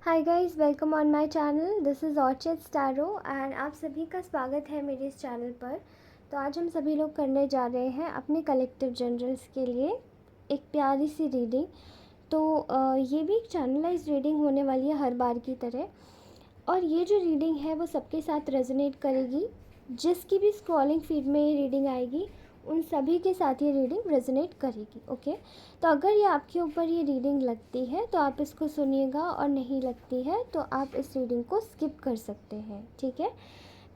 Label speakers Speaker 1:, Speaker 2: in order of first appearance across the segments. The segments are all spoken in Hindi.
Speaker 1: Hi guys, welcome on my channel. This is orchid स्टैरो एंड आप सभी का स्वागत है मेरे इस चैनल पर। तो आज हम सभी लोग करने जा रहे हैं अपने कलेक्टिव जनरल्स के लिए एक प्यारी सी रीडिंग। तो ये भी एक चैनलाइज रीडिंग होने वाली है हर बार की तरह, और ये जो रीडिंग है वो सबके साथ रेजोनेट करेगी। जिसकी भी स्क्रॉलिंग फीड में ये रीडिंग आएगी उन सभी के साथ ये रीडिंग रेजोनेट करेगी। ओके, तो अगर ये आपके ऊपर ये रीडिंग लगती है तो आप इसको सुनिएगा, और नहीं लगती है तो आप इस रीडिंग को स्किप कर सकते हैं। ठीक है,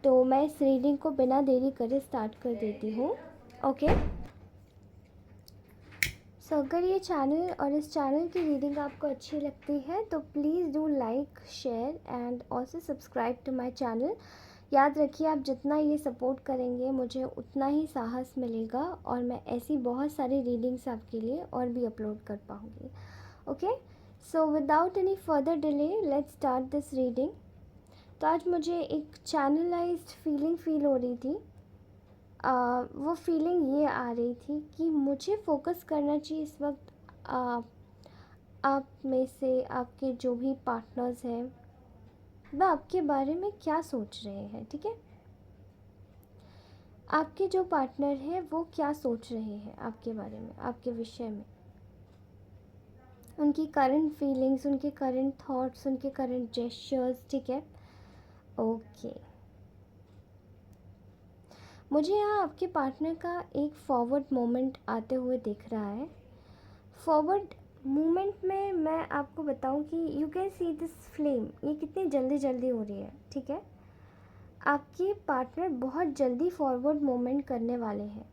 Speaker 1: तो मैं इस रीडिंग को बिना देरी करे स्टार्ट कर देती हूँ। ओके, सो अगर ये चैनल और इस चैनल की रीडिंग आपको अच्छी लगती है तो please do like, share and also subscribe to my channel. याद रखिए, आप जितना ये सपोर्ट करेंगे मुझे उतना ही साहस मिलेगा, और मैं ऐसी बहुत सारी रीडिंग्स आपके लिए और भी अपलोड कर पाऊँगी। Okay, so without any further delay let's start this reading. तो आज मुझे एक चैनलाइज्ड फीलिंग फील हो रही थी। वो फीलिंग ये आ रही थी कि मुझे फोकस करना चाहिए इस वक्त आप में से आपके जो भी पार्टनर्स हैं वह आपके बारे में क्या सोच रहे हैं। ठीक है, आपके जो पार्टनर हैं वो क्या सोच रहे हैं आपके बारे में, आपके विषय में, उनकी करंट फीलिंग्स, उनके करंट थॉट्स, उनके करंट जेस्चर्स। ठीक है, ओके। मुझे यहाँ आपके पार्टनर का एक फॉरवर्ड मोमेंट आते हुए दिख रहा है। फॉरवर्ड मूवमेंट में मैं आपको बताऊं कि you can see this flame, ये कितनी जल्दी जल्दी हो रही है। ठीक है, आपके पार्टनर बहुत जल्दी फॉरवर्ड मूवमेंट करने वाले हैं।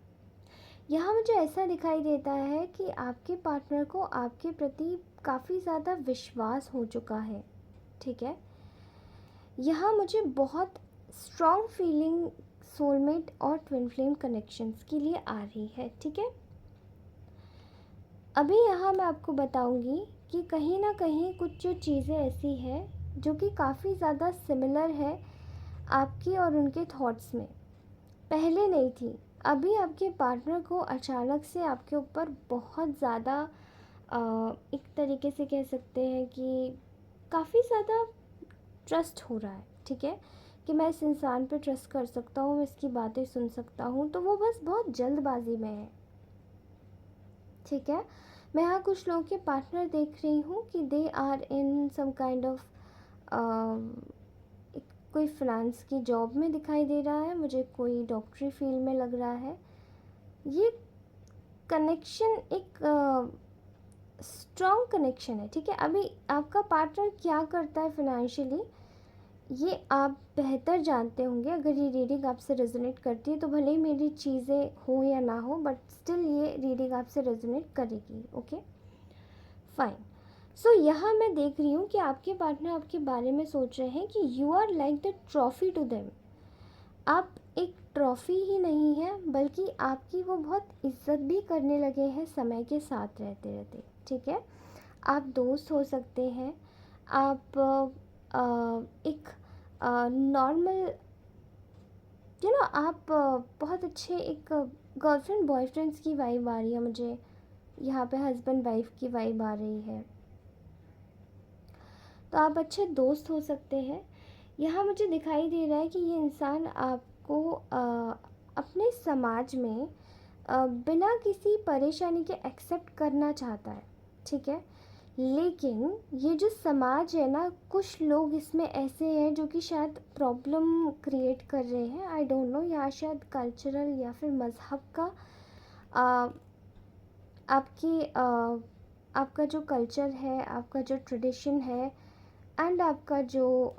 Speaker 1: यहाँ मुझे ऐसा दिखाई देता है कि आपके पार्टनर को आपके प्रति काफ़ी ज़्यादा विश्वास हो चुका है। ठीक है, यहाँ मुझे बहुत स्ट्रॉन्ग फीलिंग सोलमेट और ट्विन फ्लेम कनेक्शंस के लिए आ रही है। ठीक है, अभी यहाँ मैं आपको बताऊंगी कि कहीं ना कहीं कुछ जो चीज़ें ऐसी हैं जो कि काफ़ी ज़्यादा सिमिलर है आपके और उनके थॉट्स में, पहले नहीं थी। अभी आपके पार्टनर को अचानक से आपके ऊपर बहुत ज़्यादा एक तरीके से कह सकते हैं कि काफ़ी ज़्यादा ट्रस्ट हो रहा है। ठीक है, कि मैं इस इंसान पे ट्रस्ट कर सकता हूँ, मैं इसकी बातें सुन सकता हूँ, तो वो बस बहुत जल्दबाजी में है। ठीक है, मैं यहाँ कुछ लोगों के पार्टनर देख रही हूँ कि they are in some kind of कोई फ्रांस की जॉब में दिखाई दे रहा है मुझे, कोई डॉक्टरी फील्ड में लग रहा है। ये कनेक्शन एक स्ट्रॉन्ग कनेक्शन है। ठीक है, अभी आपका पार्टनर क्या करता है फिनेंशियली ये आप बेहतर जानते होंगे। अगर ये रीडिंग आपसे रेजोनेट करती है तो भले ही मेरी चीज़ें हो या ना हो, बट स्टिल ये रीडिंग आपसे रेजोनेट करेगी। Okay, fine. सो यहाँ मैं देख रही हूँ कि आपके पार्टनर आपके बारे में सोच रहे हैं कि you are like the trophy to them. आप एक ट्रॉफ़ी ही नहीं है, बल्कि आपकी वो बहुत इज्जत भी करने लगे हैं समय के साथ रहते रहते। ठीक है, आप दोस्त हो सकते हैं, आप एक नॉर्मल आप बहुत अच्छे एक गर्लफ्रेंड बॉयफ्रेंड्स की वाइब आ रही है मुझे, यहाँ पे हस्बैंड वाइफ की वाइब आ रही है। तो आप अच्छे दोस्त हो सकते हैं। यहाँ मुझे दिखाई दे रहा है कि ये इंसान आपको अपने समाज में बिना किसी परेशानी के एक्सेप्ट करना चाहता है। ठीक है, लेकिन ये जो समाज है ना, कुछ लोग इसमें ऐसे हैं जो कि शायद प्रॉब्लम क्रिएट कर रहे हैं। आई डोंट नो, या शायद कल्चरल या फिर मज़हब का आ, आपकी आपका जो कल्चर है, आपका जो ट्रेडिशन है, एंड आपका जो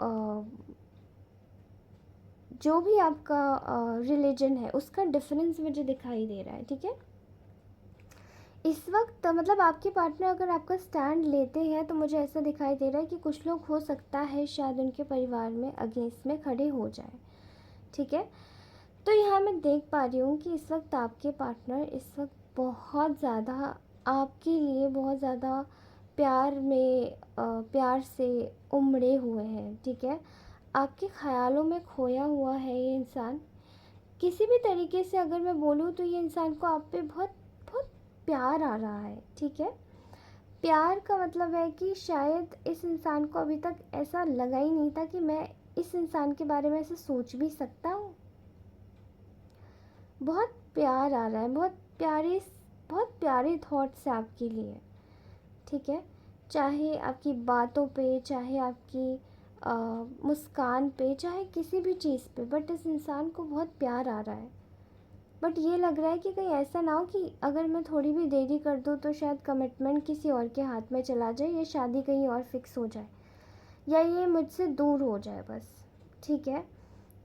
Speaker 1: भी आपका रिलीजन है उसका डिफरेंस मुझे दिखाई दे रहा है। ठीक है, इस वक्त मतलब आपके पार्टनर अगर आपका स्टैंड लेते हैं तो मुझे ऐसा दिखाई दे रहा है कि कुछ लोग हो सकता है शायद उनके परिवार में अगेंस्ट में खड़े हो जाए। ठीक है, तो यहाँ मैं देख पा रही हूँ कि इस वक्त आपके पार्टनर इस वक्त बहुत ज़्यादा आपके लिए बहुत ज़्यादा प्यार से उमड़े हुए हैं। ठीक है, आपके ख़्यालों में खोया हुआ है ये इंसान। किसी भी तरीके से अगर मैं बोलूँ तो ये इंसान को आप पे बहुत बहुत प्यार आ रहा है। ठीक है, प्यार का मतलब है कि शायद इस इंसान को अभी तक ऐसा लगा ही नहीं था कि मैं इस इंसान के बारे में ऐसे सोच भी सकता हूँ। बहुत प्यार आ रहा है, बहुत प्यारे थॉट्स है आपके लिए, ठीक है। चाहे आपकी बातों पे, चाहे आपकी मुस्कान पे, चाहे किसी भी चीज़ पे, बट इस इंसान को बहुत प्यार आ रहा है। बट ये लग रहा है कि कहीं ऐसा ना हो कि अगर मैं थोड़ी भी देरी कर दूँ तो शायद कमिटमेंट किसी और के हाथ में चला जाए, या शादी कहीं और फिक्स हो जाए, या ये मुझसे दूर हो जाए बस, ठीक है।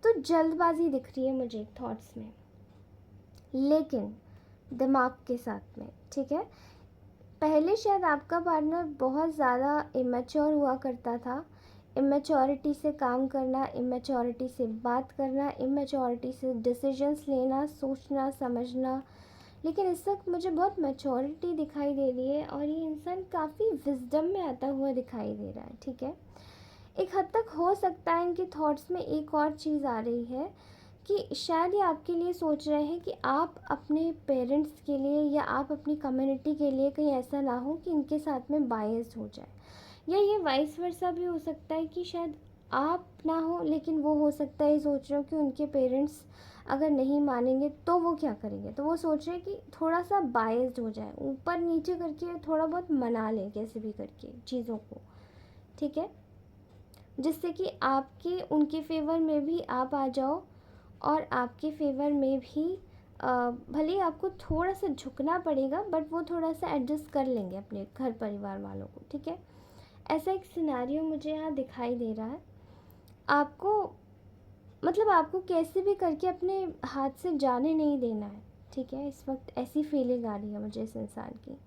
Speaker 1: तो जल्दबाजी दिख रही है मुझे थॉट्स में, लेकिन दिमाग के साथ में, ठीक है। पहले शायद आपका पार्टनर बहुत ज़्यादा इमेच्योर हुआ करता था। इमेच्योरिटी से काम करना, इमेच्योरिटी से बात करना, इमेच्योरिटी से डिसीजंस लेना, सोचना समझना। लेकिन इस वक्त मुझे बहुत मैच्योरिटी दिखाई दे रही है और ये इंसान काफ़ी विजडम में आता हुआ दिखाई दे रहा है, ठीक है। एक हद तक हो सकता है इनके थॉट्स में एक और चीज़ आ रही है कि शायद ये आपके लिए सोच रहे हैं कि आप अपने पेरेंट्स के लिए या आप अपनी कम्युनिटी के लिए कहीं ऐसा ना हो कि इनके साथ में बायस्ड हो जाए, या ये वाइस वर्सा भी हो सकता है कि शायद आप ना हो लेकिन वो हो सकता है सोच रहे हो कि उनके पेरेंट्स अगर नहीं मानेंगे तो वो क्या करेंगे, तो वो सोच रहे हैं कि थोड़ा सा बायस्ड हो जाए, ऊपर नीचे करके थोड़ा बहुत मना लें कैसे भी करके चीज़ों को, ठीक है, जिससे कि आपके उनके फेवर में भी आप आ जाओ और आपके फेवर में भी भले ही आपको थोड़ा सा झुकना पड़ेगा, बट वो थोड़ा सा एडजस्ट कर लेंगे अपने घर परिवार वालों को, ठीक है। ऐसा एक सिनेरियो मुझे यहाँ दिखाई दे रहा है। आपको मतलब आपको कैसे भी करके अपने हाथ से जाने नहीं देना है, ठीक है। इस वक्त ऐसी फीलिंग आ रही है मुझे इस इंसान की।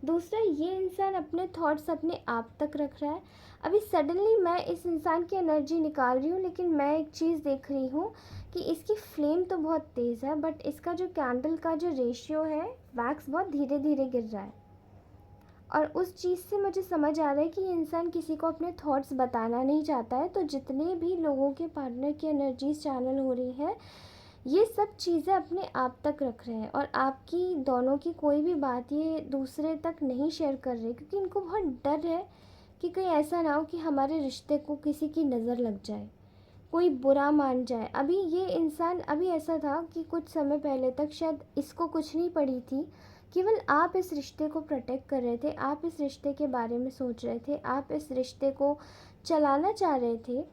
Speaker 1: दूसरा, ये इंसान अपने थॉट्स अपने आप तक रख रहा है। अभी सडनली मैं इस इंसान की एनर्जी निकाल रही हूँ, लेकिन मैं एक चीज़ देख रही हूँ कि इसकी फ्लेम तो बहुत तेज़ है, बट इसका जो कैंडल का जो रेशियो है, वैक्स बहुत धीरे धीरे गिर रहा है। और उस चीज़ से मुझे समझ आ रहा है कि ये इंसान किसी को अपने थॉट्स बताना नहीं चाहता है। तो जितने भी लोगों के पार्टनर की एनर्जीज चैनल हो रही है, ये सब चीज़ें अपने आप तक रख रहे हैं और आपकी दोनों की कोई भी बात ये दूसरे तक नहीं शेयर कर रहे, क्योंकि इनको बहुत डर है कि कहीं ऐसा ना हो कि हमारे रिश्ते को किसी की नज़र लग जाए, कोई बुरा मान जाए। अभी ये इंसान, अभी ऐसा था कि कुछ समय पहले तक शायद इसको कुछ नहीं पड़ी थी, केवल आप इस रिश्ते को प्रोटेक्ट कर रहे थे, आप इस रिश्ते के बारे में सोच रहे थे, आप इस रिश्ते को चलाना चाह रहे थे,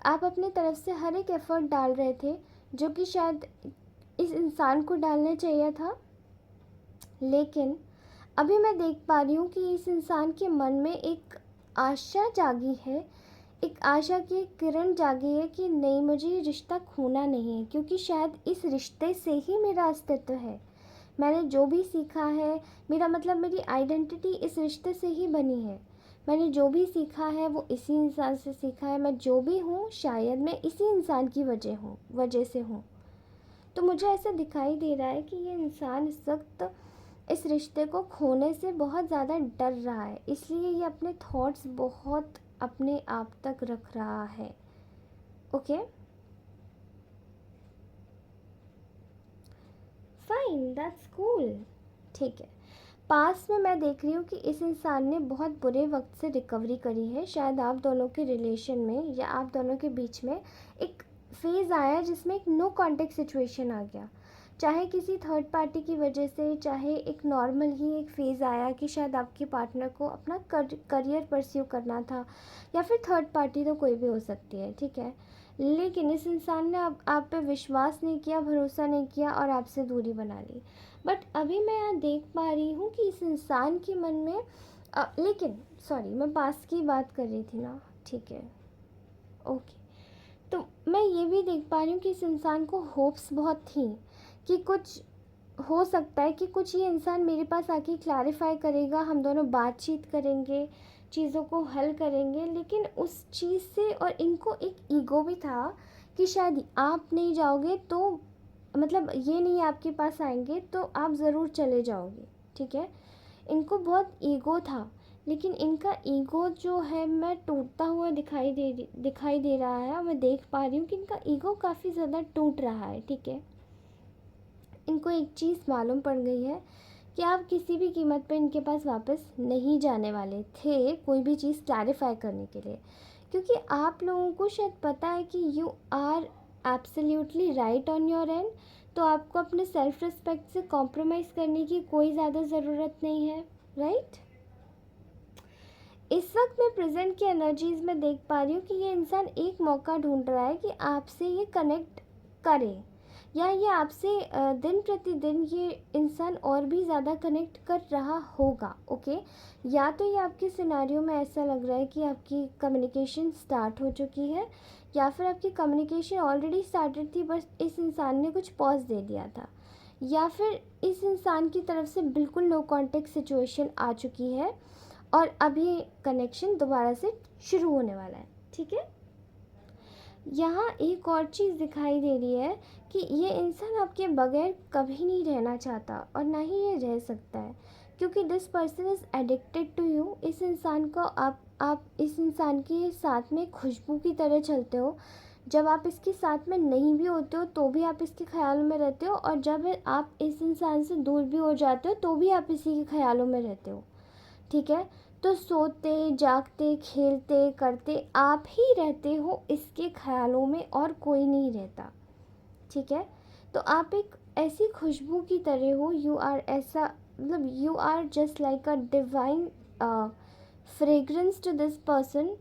Speaker 1: आप अपनी तरफ से हर एक एफ़र्ट डाल रहे थे जो कि शायद इस इंसान को डालना चाहिए था। लेकिन अभी मैं देख पा रही हूँ कि इस इंसान के मन में एक आशा जागी है, एक आशा की एक किरण जागी है कि नहीं, मुझे ये रिश्ता खोना नहीं है, क्योंकि शायद इस रिश्ते से ही मेरा अस्तित्व है। मैंने जो भी सीखा है, मेरा मतलब मेरी आइडेंटिटी इस रिश्ते से ही बनी है। मैंने जो भी सीखा है वो इसी इंसान से सीखा है। मैं जो भी हूँ शायद मैं इसी इंसान की वजह से हूँ। तो मुझे ऐसा दिखाई दे रहा है कि ये इंसान इस वक्त इस रिश्ते को खोने से बहुत ज़्यादा डर रहा है, इसलिए ये अपने थॉट्स बहुत अपने आप तक रख रहा है। ओके, फाइन, दैट्स कूल, ठीक है। पास में मैं देख रही हूँ कि इस इंसान ने बहुत बुरे वक्त से रिकवरी करी है। शायद आप दोनों के रिलेशन में या आप दोनों के बीच में एक फेज़ आया जिसमें एक नो कॉन्टेक्ट सिचुएशन आ गया, चाहे किसी थर्ड पार्टी की वजह से, चाहे एक नॉर्मल ही एक फ़ेज़ आया कि शायद आपके पार्टनर को अपना करियर परस्यू करना था, या फिर थर्ड पार्टी तो कोई भी हो सकती है, ठीक है। लेकिन इस इंसान ने आप पे विश्वास नहीं किया, भरोसा नहीं किया और आपसे दूरी बना ली। बट अभी मैं यहाँ देख पा रही हूँ कि इस इंसान के मन में लेकिन सॉरी, मैं पास की बात कर रही थी ना, ठीक है, ओके। तो मैं ये भी देख पा रही हूँ कि इस इंसान को होप्स बहुत थी कि कुछ हो सकता है कि कुछ ये इंसान मेरे पास आके क्लैरिफाई करेगा, हम दोनों बातचीत करेंगे, चीज़ों को हल करेंगे। लेकिन उस चीज़ से और इनको एक ईगो भी था कि शायद आप नहीं जाओगे तो मतलब ये नहीं आपके पास आएंगे तो आप ज़रूर चले जाओगे, ठीक है। इनको बहुत ईगो था, लेकिन इनका ईगो जो है मैं टूटता हुआ दिखाई दे रहा है, और मैं देख पा रही हूँ कि इनका ईगो काफ़ी ज़्यादा टूट रहा है, ठीक है। इनको एक चीज़ मालूम पड़ गई है कि आप किसी भी कीमत पे इनके पास वापस नहीं जाने वाले थे कोई भी चीज़ क्लैरिफाई करने के लिए, क्योंकि आप लोगों को शायद पता है कि you are absolutely right on your end. तो आपको अपने सेल्फ रिस्पेक्ट से कॉम्प्रोमाइज़ करने की कोई ज़्यादा ज़रूरत नहीं है, राइट। इस वक्त मैं प्रेजेंट की एनर्जीज़ में देख पा रही हूँ कि ये इंसान एक मौका ढूंढ रहा है कि आपसे ये कनेक्ट करे, या ये आपसे दिन प्रतिदिन ये इंसान और भी ज़्यादा कनेक्ट कर रहा होगा। ओके, या तो ये आपके सिनेरियो में ऐसा लग रहा है कि आपकी कम्युनिकेशन स्टार्ट हो चुकी है, या फिर आपकी कम्युनिकेशन ऑलरेडी स्टार्टेड थी, बस इस इंसान ने कुछ पॉज दे दिया था, या फिर इस इंसान की तरफ से बिल्कुल नो कॉन्टेक्ट सिचुएशन आ चुकी है और अभी कनेक्शन दोबारा से शुरू होने वाला है। ठीक है, यहाँ एक और चीज़ दिखाई दे रही है कि ये इंसान आपके बगैर कभी नहीं रहना चाहता और ना ही ये रह सकता है, क्योंकि this person is addicted to you. इस इंसान को आप इस इंसान के साथ में खुशबू की तरह चलते हो। जब आप इसके साथ में नहीं भी होते हो तो भी आप इसके ख्यालों में रहते हो, और जब आप इस इंसान से दूर भी हो जाते हो तो भी आप इसी के ख्यालों में रहते हो। ठीक है, तो सोते जागते खेलते करते आप ही रहते हो इसके ख्यालों में, और कोई नहीं रहता। ठीक है, तो आप एक ऐसी खुशबू की तरह हो, यू आर ऐसा, मतलब you are just like a divine fragrance to this person,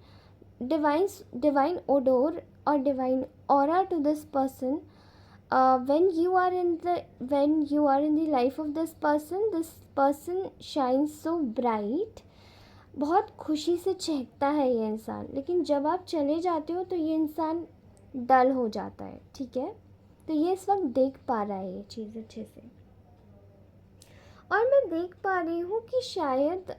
Speaker 1: divine odour or divine aura to this person. When you are in the life of this person shines so bright. बहुत खुशी से चहकता है ये इंसान, लेकिन जब आप चले जाते हो तो ये इंसान डल हो जाता है। ठीक है, तो ये इस वक्त देख पा रहा है ये चीज़ अच्छे से, और मैं देख पा रही हूँ कि शायद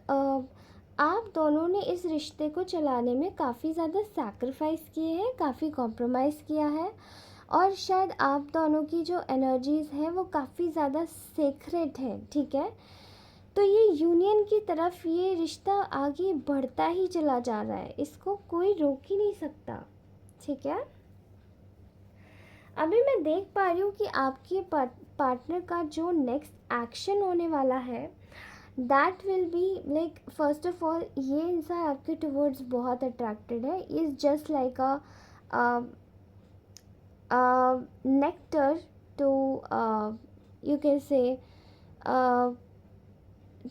Speaker 1: आप दोनों ने इस रिश्ते को चलाने में काफ़ी ज़्यादा सैक्रिफाइस किए हैं, काफ़ी कॉम्प्रोमाइज़ किया है, और शायद आप दोनों की जो एनर्जीज़ हैं वो काफ़ी ज़्यादा सीक्रेट है। ठीक है, तो ये यूनियन की तरफ ये रिश्ता आगे बढ़ता ही चला जा रहा है, इसको कोई रोक ही नहीं सकता। ठीक है, अभी मैं देख पा रही हूँ कि आपके पार्टनर का जो नेक्स्ट एक्शन होने वाला है that will be like, first of all ये इंसान आपके टुवर्ड्स बहुत अट्रैक्टेड है। Is just like a nectar to, you can say,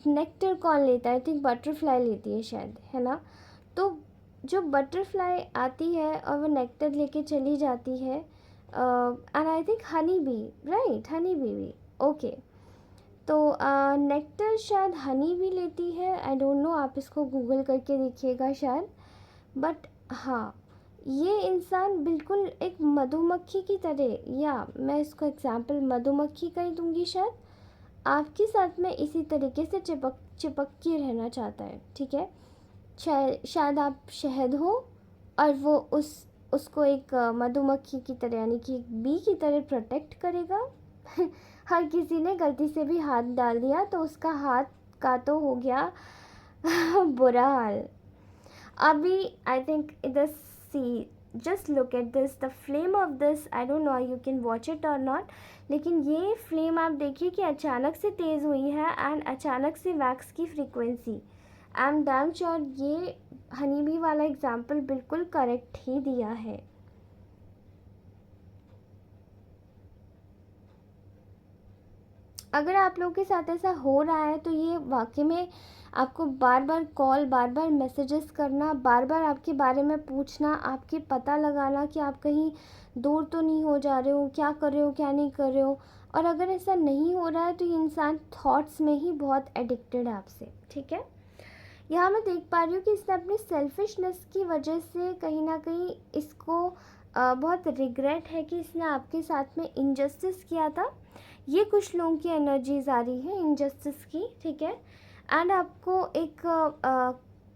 Speaker 1: nectar कौन लेता है? आई थिंक बटरफ्लाई लेती है शायद, है ना। तो जो बटरफ्लाई आती है और वो नेक्टर लेके चली जाती है, and I think honey bee, right, honey bee भी, ओके। तो नेक्टर शायद हनी भी लेती है, आई डोंट नो, आप इसको गूगल करके देखिएगा शायद। बट हाँ, ये इंसान बिल्कुल एक मधुमक्खी की तरह, या मैं इसको एग्जांपल मधुमक्खी का ही दूंगी, शायद आपके साथ में इसी तरीके से चिपक के रहना चाहता है। ठीक है, शायद आप शहद हो और वो उसको एक मधुमक्खी की तरह, यानी कि एक बी की तरह प्रोटेक्ट करेगा। हर किसी ने गलती से भी हाथ डाल दिया तो उसका हाथ का तो हो गया बुरा हाल। अभी I think this, see, just look at this, the flame of this, I don't know you can watch it और नॉट, लेकिन ये फ्लेम आप देखिए कि अचानक से तेज़ हुई है, एंड अचानक से वैक्स की frequency, I am damn sure ये हनी बी वाला एग्जाम्पल बिल्कुल करेक्ट ही दिया है। अगर आप लोगों के साथ ऐसा हो रहा है तो ये वाकई में आपको बार बार कॉल, बार बार मैसेजेस करना, बार बार आपके बारे में पूछना, आपके पता लगाना कि आप कहीं दूर तो नहीं हो जा रहे हो, क्या कर रहे हो, क्या नहीं कर रहे हो। और अगर ऐसा नहीं हो रहा है तो ये इंसान थॉट्स में ही बहुत एडिक्टेड है आपसे। ठीक है, यहाँ मैं देख पा रही हूँ कि इसने अपनी सेल्फिशनेस की वजह से कहीं ना कहीं इसको बहुत रिग्रेट है कि इसने आपके साथ में इनजस्टिस किया था। ये कुछ लोगों की एनर्जीज आ रही है इनजस्टिस की। ठीक है, एंड आपको एक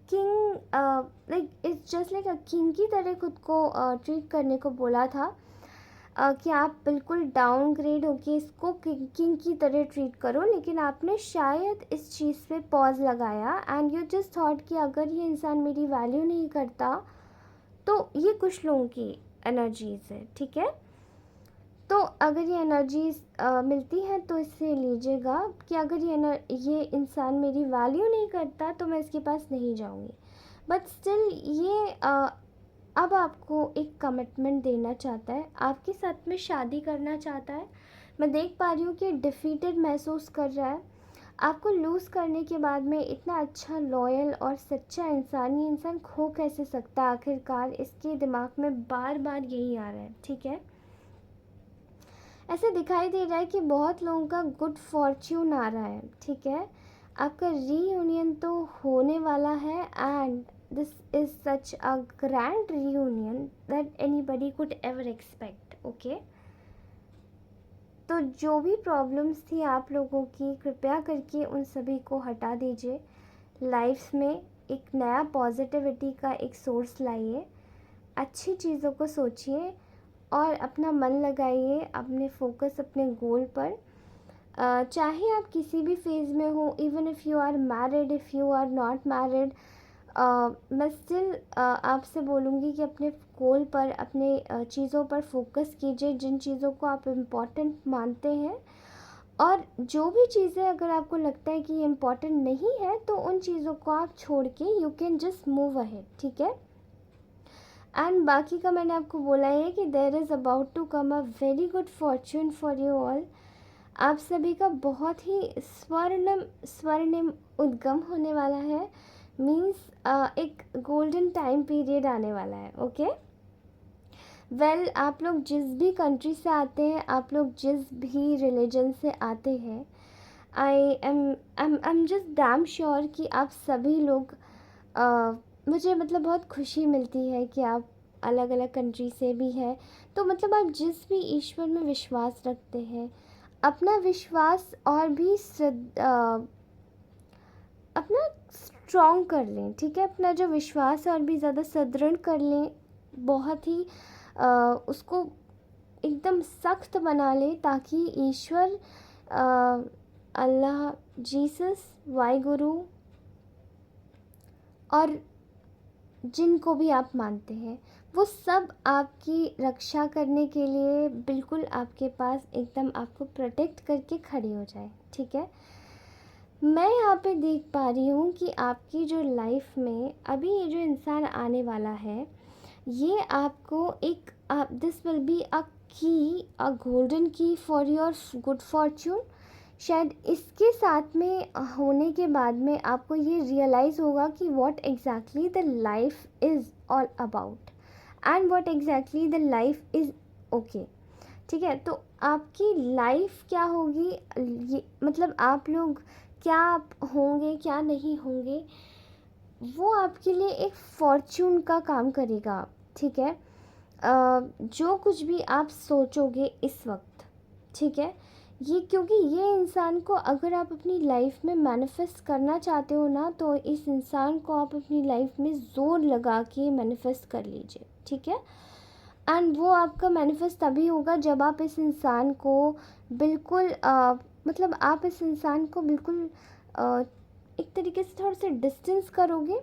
Speaker 1: king, like it's just like a king की तरह खुद को ट्रीट करने को बोला था, कि आप बिल्कुल डाउनग्रेड होके इसको किंग की तरह ट्रीट करो, लेकिन आपने शायद इस चीज़ पे पॉज लगाया, एंड यू जस्ट थॉट कि अगर ये इंसान मेरी वैल्यू नहीं करता, तो ये कुछ लोगों की एनर्जीज है। ठीक है, तो अगर ये एनर्जीज़ मिलती हैं तो इससे लीजिएगा कि अगर ये इंसान मेरी वैल्यू नहीं करता तो मैं इसके पास नहीं जाऊँगी। बट स्टिल ये अब आपको एक कमिटमेंट देना चाहता है, आपके साथ में शादी करना चाहता है। मैं देख पा रही हूँ कि डिफीटेड महसूस कर रहा है। आपको लूज़ करने के बाद में इतना अच्छा लॉयल और सच्चा इंसान, ये इंसान खो कैसे सकता है आखिरकार, इसके दिमाग में बार बार यही आ रहा है। ठीक है, ऐसे दिखाई दे रहा है कि बहुत लोगों का गुड फॉर्च्यून आ रहा है। ठीक है, आपका रीयूनियन तो होने वाला है and this is such a grand reunion that anybody could ever expect. Okay, तो जो भी प्रॉब्लम्स थी आप लोगों की, कृपया करके उन सभी को हटा दीजिए। लाइफ में एक नया पॉजिटिविटी का एक सोर्स लाइए, अच्छी चीज़ों को सोचिए और अपना मन लगाइए अपने फोकस अपने गोल पर। चाहे आप किसी भी फेज़ में हो, even if you are married, if you are not married, मैं स्टिल आपसे बोलूँगी कि अपने गोल पर, अपने चीज़ों पर फोकस कीजिए जिन चीज़ों को आप इम्पॉर्टेंट मानते हैं। और जो भी चीज़ें अगर आपको लगता है कि ये इम्पॉर्टेंट नहीं है तो उन चीज़ों को आप छोड़ के you can just move ahead. ठीक है, एंड बाकी का मैंने आपको बोला है कि there is about to come a very good fortune for you all. आप सभी का बहुत ही स्वर्णिम उद्गम होने वाला है। मीन्स एक गोल्डन टाइम पीरियड आने वाला है। ओके, वेल आप लोग जिस भी कंट्री से आते हैं, आप लोग जिस भी रिलीजन से आते हैं, I am just damn sure कि आप सभी लोग मुझे मतलब बहुत खुशी मिलती है कि आप अलग अलग कंट्री से भी हैं। तो मतलब आप जिस भी ईश्वर में विश्वास रखते हैं, अपना विश्वास और भी अपना स्ट्रॉन्ग कर लें। ठीक है, अपना जो विश्वास है और भी ज़्यादा सुदृढ़ कर लें, बहुत ही उसको एकदम सख्त बना लें ताकि ईश्वर, अल्लाह, जीसस, वाहिगुरु और जिनको भी आप मानते हैं, वो सब आपकी रक्षा करने के लिए बिल्कुल आपके पास एकदम आपको प्रोटेक्ट करके खड़े हो जाए। ठीक है, मैं यहाँ पे देख पा रही हूँ कि आपकी जो लाइफ में अभी ये जो इंसान आने वाला है, ये आपको एक दिस विल बी अ की, अ गोल्डन की फॉर योर गुड फॉर्च्यून। शायद इसके साथ में होने के बाद में आपको ये रियलाइज़ होगा कि what exactly the life is all about and what exactly the life is okay. ठीक है, तो आपकी लाइफ क्या होगी, ये मतलब आप लोग क्या आप होंगे क्या नहीं होंगे, वो आपके लिए एक फॉर्च्यून का काम करेगा। ठीक है, जो कुछ भी आप सोचोगे इस वक्त, ठीक है, ये क्योंकि ये इंसान को अगर आप अपनी लाइफ में मैनिफेस्ट करना चाहते हो ना, तो इस इंसान को आप अपनी लाइफ में ज़ोर लगा के मैनिफेस्ट कर लीजिए। ठीक है, एंड वो आपका मैनिफेस्ट तभी होगा जब आप इस इंसान को बिल्कुल मतलब आप इस इंसान को बिल्कुल एक तरीके से थोड़ा सा डिस्टेंस करोगे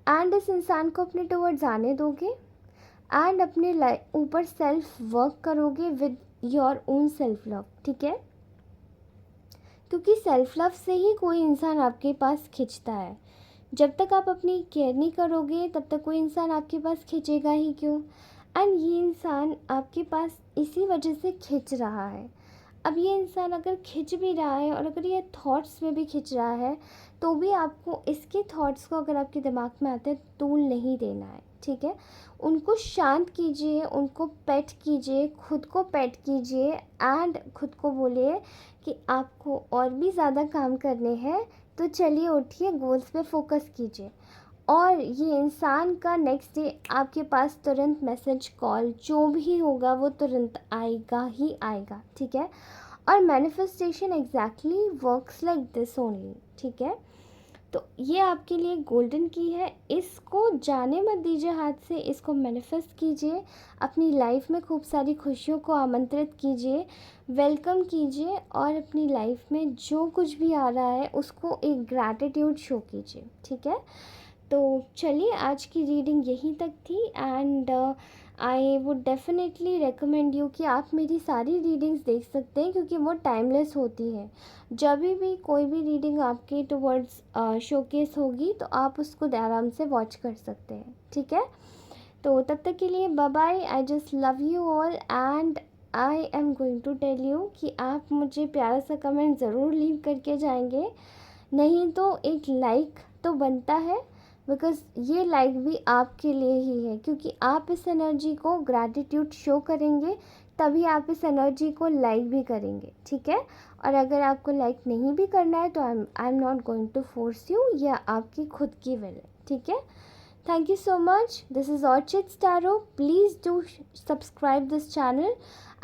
Speaker 1: एंड इस इंसान को अपने टुवर्ड्स आने दोगे एंड अपने ऊपर सेल्फ वर्क करोगे with your own self love. ठीक है, क्योंकि सेल्फ लव से ही कोई इंसान आपके पास खिंचता है। जब तक आप अपनी केयर नहीं करोगे तब तक कोई इंसान आपके पास खिंचेगा ही क्यों। एंड ये इंसान आपके पास इसी वजह से खिंच रहा है। अब ये इंसान अगर खिंच भी रहा है और अगर ये थॉट्स में भी खिंच रहा है, तो भी आपको इसके थॉट्स को अगर आपके दिमाग में आते हैं तूल नहीं देना है। ठीक है, उनको शांत कीजिए, उनको पेट कीजिए, खुद को पेट कीजिए एंड खुद को बोलिए कि आपको और भी ज़्यादा काम करने हैं, तो चलिए उठिए, गोल्स पे फोकस कीजिए। और ये इंसान का नेक्स्ट डे आपके पास तुरंत मैसेज, कॉल, जो भी होगा वो तुरंत आएगा ही आएगा। ठीक है, और manifestation exactly works like this only. ठीक है, तो ये आपके लिए गोल्डन की है, इसको जाने मत दीजिए हाथ से, इसको मैनिफेस्ट कीजिए, अपनी लाइफ में खूब सारी खुशियों को आमंत्रित कीजिए, वेलकम कीजिए और अपनी लाइफ में जो कुछ भी आ रहा है उसको एक ग्रैटिट्यूड शो कीजिए। ठीक है, तो चलिए आज की रीडिंग यहीं तक थी and I would definitely recommend you कि आप मेरी सारी रीडिंग्स देख सकते हैं क्योंकि वो टाइमलेस होती है। जब भी कोई भी रीडिंग आपके टुवर्ड्स शोकेस होगी तो आप उसको आराम से वॉच कर सकते हैं, ठीक है। तो तब तक के लिए bye bye. I just love you all and I am going to tell you कि आप मुझे प्यारा सा कमेंट ज़रूर लीव करके जाएंगे, नहीं तो एक लाइक तो बनता है, बिकॉज़ ये लाइक भी आपके लिए ही है क्योंकि आप इस एनर्जी को ग्रैटिट्यूड शो करेंगे तभी आप इस एनर्जी को लाइक भी करेंगे, ठीक है। और अगर आपको लाइक नहीं भी करना है तो I am not going to force you, या आपकी खुद की विल है, ठीक है। Thank you so much. This is orchids tarot. Please do subscribe this channel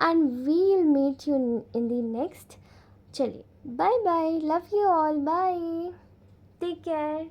Speaker 1: and we will meet you in the next. चलिए bye bye, love you all, bye, take care.